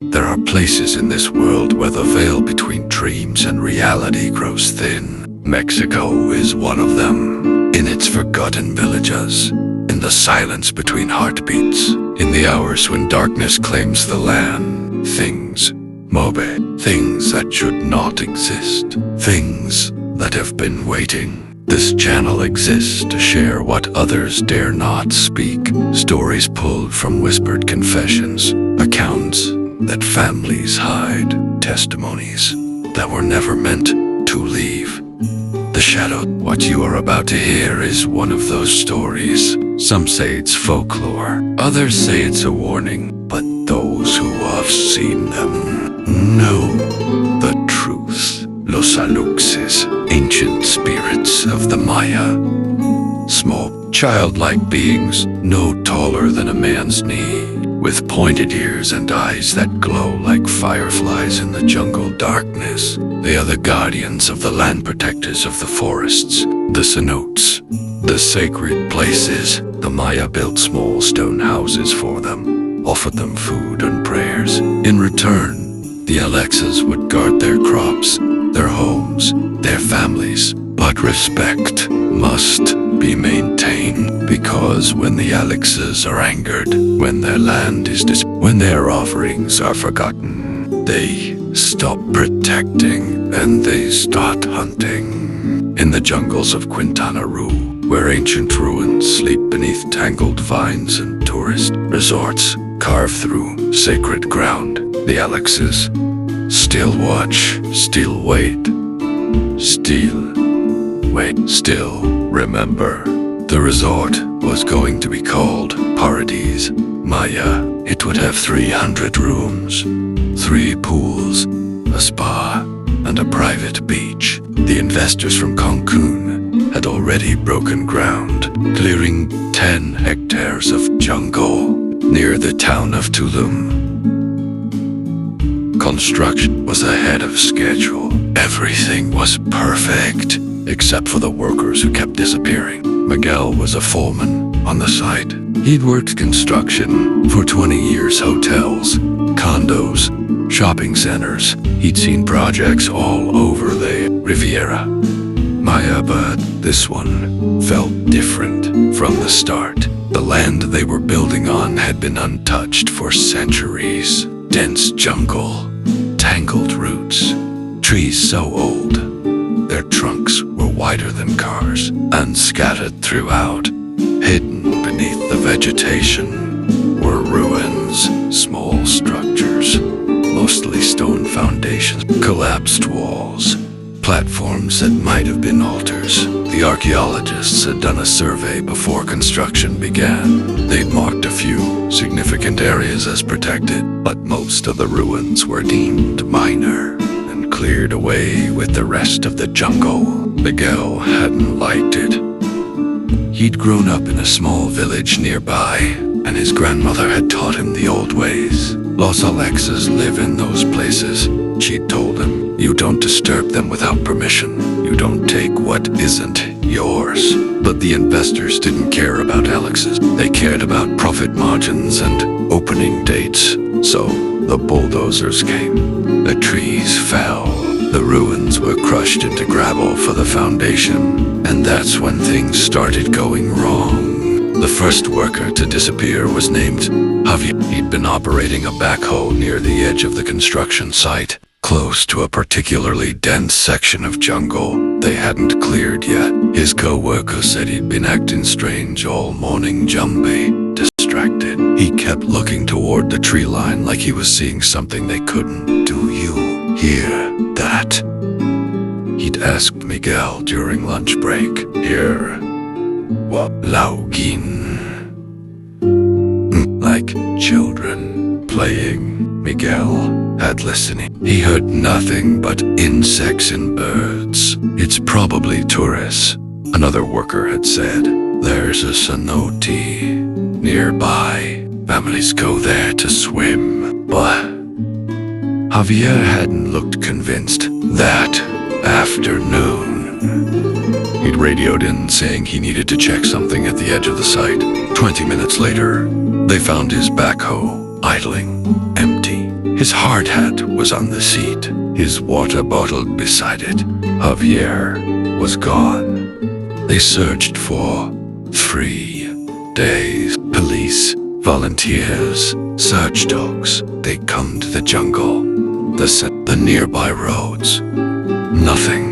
There are places in this world where the veil between dreams and reality grows thin. Mexico is one of them. In its forgotten villages, in the silence between heartbeats, in the hours when darkness claims the land, things that should not exist, things that have been waiting. This channel exists to share what others dare not speak, stories pulled from whispered confessions, accounts that families hide, testimonies that were never meant to leave. The shadow. What you are about to hear is one of those stories. Some say it's folklore, others say it's a warning, but those who have seen them know the truth. Los Aluxes, ancient spirits of the Maya. Small, childlike beings, no taller than a man's knee, with pointed ears and eyes that glow like fireflies in the jungle darkness. They are the guardians of the land, protectors of the forests, the cenotes, the sacred places. The Maya built small stone houses for them, offered them food and prayers. In return, the Aluxes would guard their crops, their homes, their families. But respect must be maintained, because when the Aluxes are angered, when their land is when their offerings are forgotten, they stop protecting and they start hunting. In the jungles of Quintana Roo, where ancient ruins sleep beneath tangled vines and tourist resorts carve through sacred ground, the Aluxes still watch, still wait, still remember. The resort was going to be called Paradise Maya. It would have 300 rooms, 3 pools, a spa, and a private beach. The investors from Cancun had already broken ground, clearing 10 hectares of jungle near the town of Tulum. Construction was ahead of schedule. Everything was perfect, except for the workers who kept disappearing. Miguel was a foreman on the site. He'd worked construction for 20 years, hotels, condos, shopping centers. He'd seen projects all over the Riviera Maya, but this one felt different from the start. The land they were building on had been untouched for centuries. Dense jungle, tangled roots, trees so old their trunks were wider than cars, and scattered throughout, hidden beneath the vegetation, were ruins, small structures, mostly stone foundations, collapsed walls, platforms that might have been altars. The archaeologists had done a survey before construction began. They'd marked a few significant areas as protected, but most of the ruins were deemed minor and cleared away with the rest of the jungle. Miguel hadn't liked it. He'd grown up in a small village nearby, and his grandmother had taught him the old ways. Los Aluxes live in those places, she'd told him. You don't disturb them without permission. You don't take what isn't yours. But the investors didn't care about Aluxes. They cared about profit margins and opening dates. So the bulldozers came. The trees fell. The ruins were crushed into gravel for the foundation. And that's when things started going wrong. The first worker to disappear was named Javier. He'd been operating a backhoe near the edge of the construction site, close to a particularly dense section of jungle they hadn't cleared yet. His co-worker said he'd been acting strange all morning, jumpy, distracted. He kept looking toward the tree line like he was seeing something they couldn't. Do you hear that? He'd asked Miguel during lunch break. Hear what? Laugin. Like children playing. Miguel had listening. He heard nothing but insects and birds. It's probably tourists, another worker had said. There's a cenote nearby. Families go there to swim. But Javier hadn't looked convinced that afternoon. He'd radioed in saying he needed to check something at the edge of the site. 20 minutes later, they found his backhoe idling, empty. His hard hat was on the seat, his water bottle beside it. Javier was gone. They searched for 3 days. Police, volunteers, search dogs. They combed the jungle, the nearby roads. Nothing.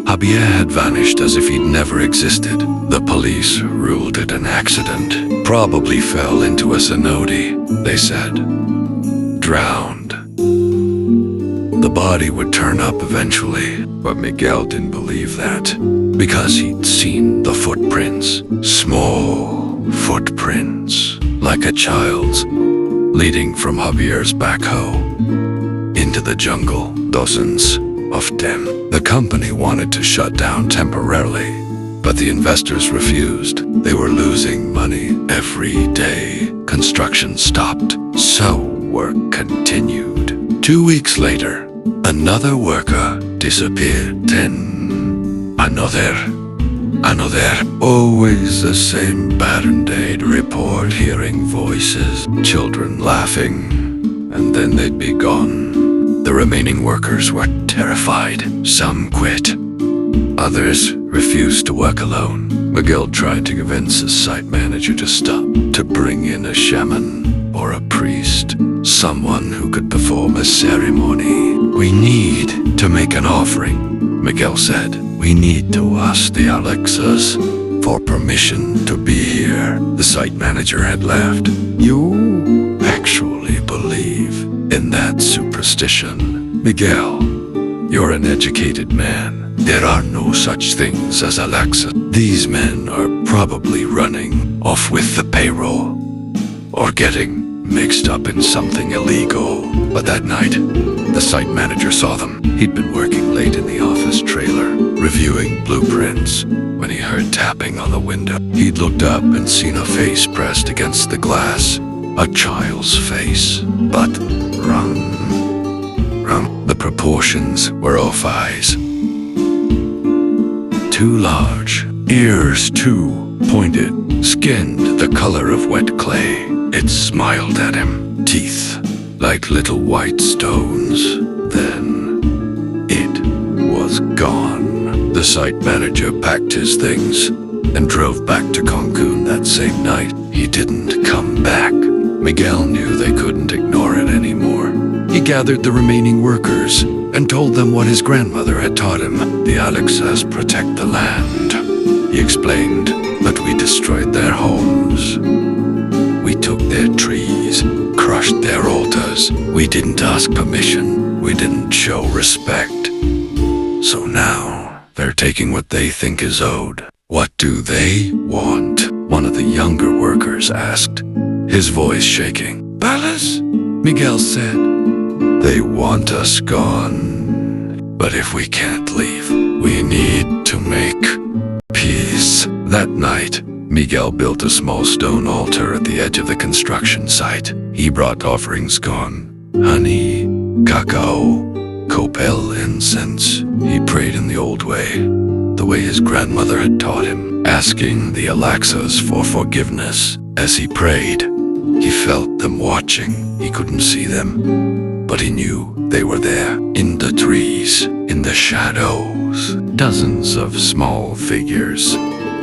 Javier had vanished as if he'd never existed. The police ruled it an accident. Probably fell into a cenote, they said. Drowned. The body would turn up eventually, but Miguel didn't believe that, because he'd seen the footprints. Small footprints, like a child's, leading from Javier's backhoe into the jungle. Dozens of them. The company wanted to shut down temporarily, but the investors refused. They were losing money every day. Construction stopped, so work continued. 2 weeks later, another worker disappeared. Then another. Always the same pattern. They'd report hearing voices, children laughing, and then they'd be gone. The remaining workers were terrified. Some quit. Others refused to work alone. Miguel tried to convince his site manager to stop, to bring in a shaman or a priest, someone who could perform a ceremony. We need to make an offering, Miguel said. We need to ask the Aluxes for permission to be here. The site manager had laughed. You actually believe in that superstition? Miguel, you're an educated man. There are no such things as Aluxes. These men are probably running off with the payroll or getting mixed up in something illegal. But that night, the site manager saw them. He'd been working late in the office trailer, reviewing blueprints, when he heard tapping on the window. He'd looked up and seen a face pressed against the glass. A child's face, but wrong. The proportions were off. Eyes too large, ears too pointed, skinned the color of wet clay. It smiled at him, teeth like little white stones. Then it was gone. The site manager packed his things and drove back to Cancun that same night. He didn't come back. Miguel knew they couldn't ignore it anymore. He gathered the remaining workers and told them what his grandmother had taught him. The Aluxes protect the land, he explained, but we destroyed their homes. We took their trees, crushed their altars. We didn't ask permission. We didn't show respect. So now, they're taking what they think is owed. What do they want? One of the younger workers asked, his voice shaking. Palace? Miguel said. They want us gone. But if we can't leave, we need to make peace. That night, Miguel built a small stone altar at the edge of the construction site. He brought offerings gone, honey, cacao, copal incense. He prayed in the old way, the way his grandmother had taught him, asking the Aluxes for forgiveness. As he prayed, he felt them watching. He couldn't see them, but he knew they were there, in the trees, in the shadows. Dozens of small figures,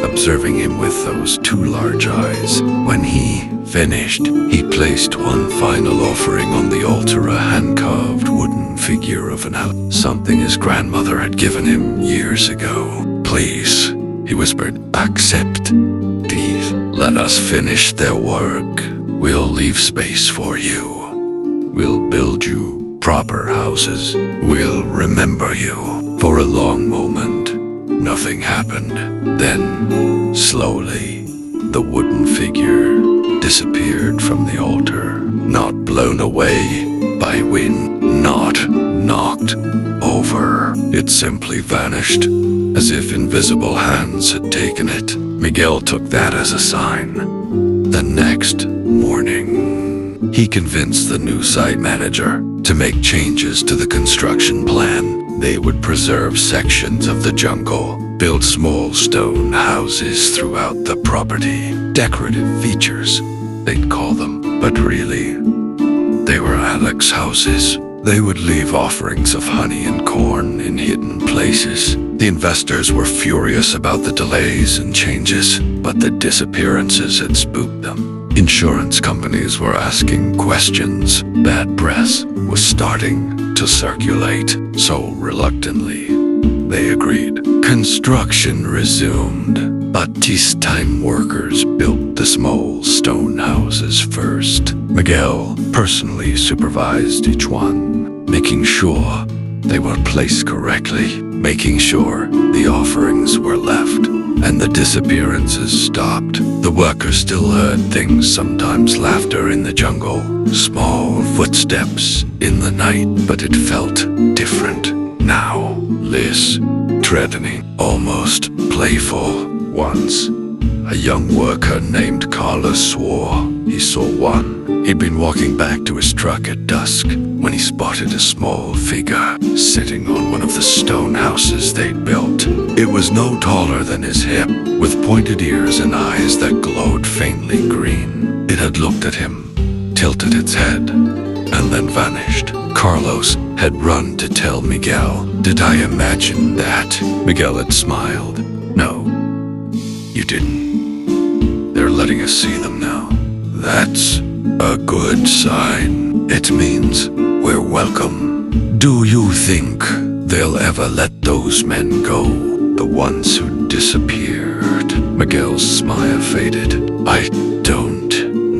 observing him with those 2 large eyes. When he finished, he placed one final offering on the altar, a hand-carved wooden figure of an owl, something his grandmother had given him years ago. Please, he whispered, accept. Please, let us finish their work. We'll leave space for you. We'll build you proper houses. We'll remember you. For a long moment, nothing happened. Then, slowly, the wooden figure disappeared from the altar, not blown away by wind, not knocked over. It simply vanished, as if invisible hands had taken it. Miguel took that as a sign. The next morning, he convinced the new site manager to make changes to the construction plan. They would preserve sections of the jungle, build small stone houses throughout the property. Decorative features, they'd call them. But really, They were Alex houses. They would leave offerings of honey and corn in hidden places. The investors were furious about the delays and changes, but the disappearances had spooked them. Insurance companies were asking questions. Bad press was starting to circulate, so reluctantly, they agreed. Construction resumed, but peacetime workers built the small stone houses first. Miguel personally supervised each one, making sure they were placed correctly, making sure the offerings were left, and the disappearances stopped. The workers still heard things, sometimes laughter in the jungle, small footsteps in the night, but it felt different now. Less threatening, almost playful. Once, a young worker named Carlos swore he saw one. He'd been walking back to his truck at dusk when he spotted a small figure sitting on one of the stone houses they'd built. It was no taller than his hip, with pointed ears and eyes that glowed faintly green. It had looked at him, tilted its head, and then vanished. Carlos had run to tell Miguel. Did I imagine that? Miguel had smiled. No, you didn't. They're letting us see them now. That's a good sign. It means we're welcome. Do you think they'll ever let those men go? The ones who disappeared? Miguel's smile faded. I don't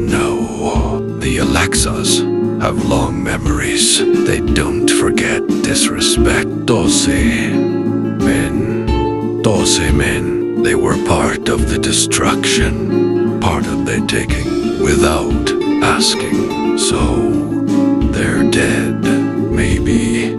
know. The Aluxes have long memories. They don't forget disrespect. 12 men. They were part of the destruction, part of the taking, without asking. So, they're dead, maybe.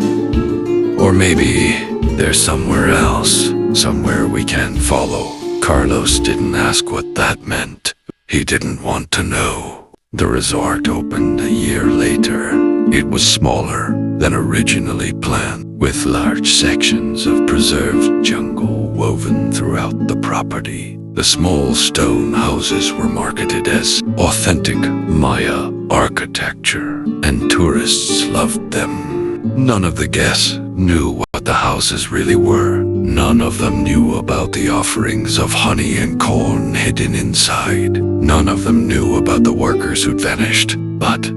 Or maybe they're somewhere else, somewhere we can't follow. Carlos didn't ask what that meant. He didn't want to know. The resort opened a year later. It was smaller than originally planned, with large sections of preserved jungle woven throughout the property. The small stone houses were marketed as authentic Maya architecture, and tourists loved them. None of the guests knew what the houses really were. None of them knew about the offerings of honey and corn hidden inside. None of them knew about the workers who'd vanished. But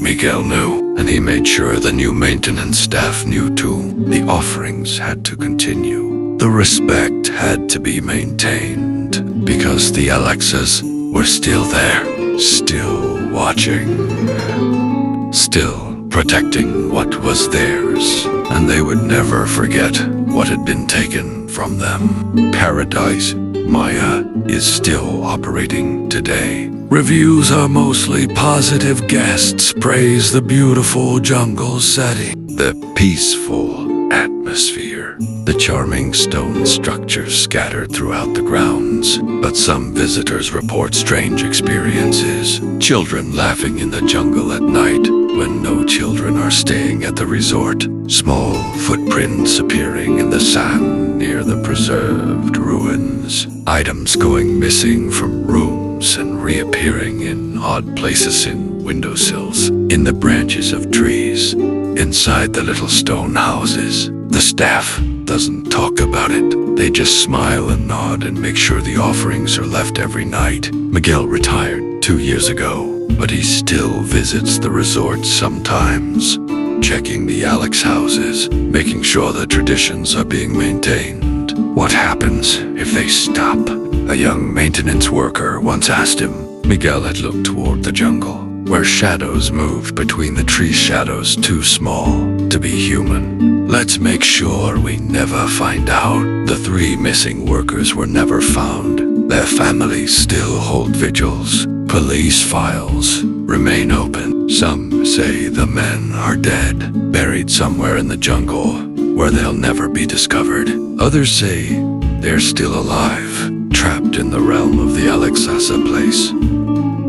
Miguel knew, and he made sure the new maintenance staff knew too. The offerings had to continue. The respect had to be maintained, because the Aluxes were still there, still watching, still protecting what was theirs, and they would never forget what had been taken from them. Paradise Maya is still operating today. Reviews are mostly positive. Guests praise the beautiful jungle setting, the peaceful atmosphere, the charming stone structures scattered throughout the grounds. But some visitors report strange experiences. Children laughing in the jungle at night when no children are staying at the resort. Small footprints appearing in the sand near the preserved ruins. Items going missing from rooms and reappearing in odd places in windowsills, in the branches of trees, inside the little stone houses. The staff doesn't talk about it. They just smile and nod and make sure the offerings are left every night. Miguel retired 2 years ago, but he still visits the resort sometimes, checking the Alex houses, making sure the traditions are being maintained. What happens if they stop? A young maintenance worker once asked him. Miguel had looked toward the jungle, where shadows moved between the tree shadows too small to be human. Let's make sure we never find out. The 3 missing workers were never found. Their families still hold vigils. Police files remain open. Some say the men are dead, buried somewhere in the jungle where they'll never be discovered. Others say they're still alive, trapped in the realm of the Aluxes place.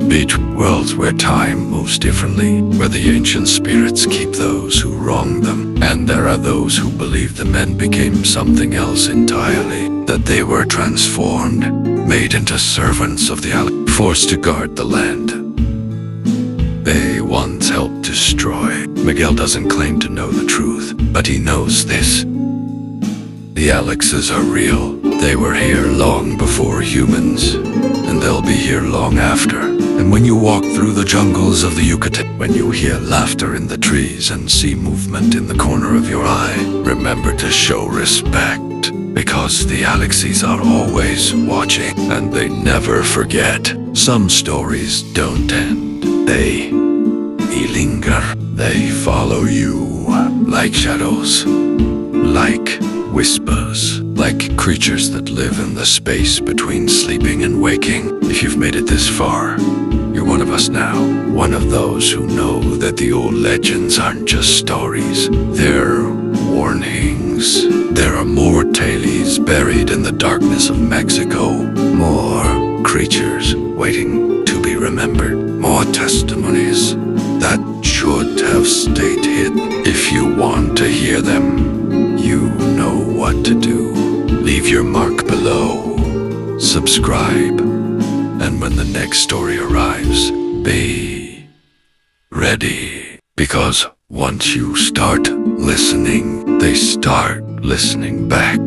Between worlds where time moves differently, where the ancient spirits keep those who wronged them, and there are those who believe the men became something else entirely, that they were transformed, made into servants of the Aluxes, forced to guard the land. Bay once helped destroy. Miguel doesn't claim to know the truth, but he knows this. The Aluxes are real. They were here long before humans, and they'll be here long after. And when you walk through the jungles of the Yucatán, when you hear laughter in the trees and see movement in the corner of your eye, remember to show respect, because the Aluxes are always watching, and they never forget. Some stories don't end. They linger. They follow you like shadows, like whispers, like creatures that live in the space between sleeping and waking. If you've made it this far, you're one of us now. One of those who know that the old legends aren't just stories. They're warnings. There are more tales buried in the darkness of Mexico. More creatures waiting to be remembered. More testimonies that should have stayed hidden. If you want to hear them, you know what to do. Leave your mark below. Subscribe. And when the next story arrives, be ready. Because once you start listening, they start listening back.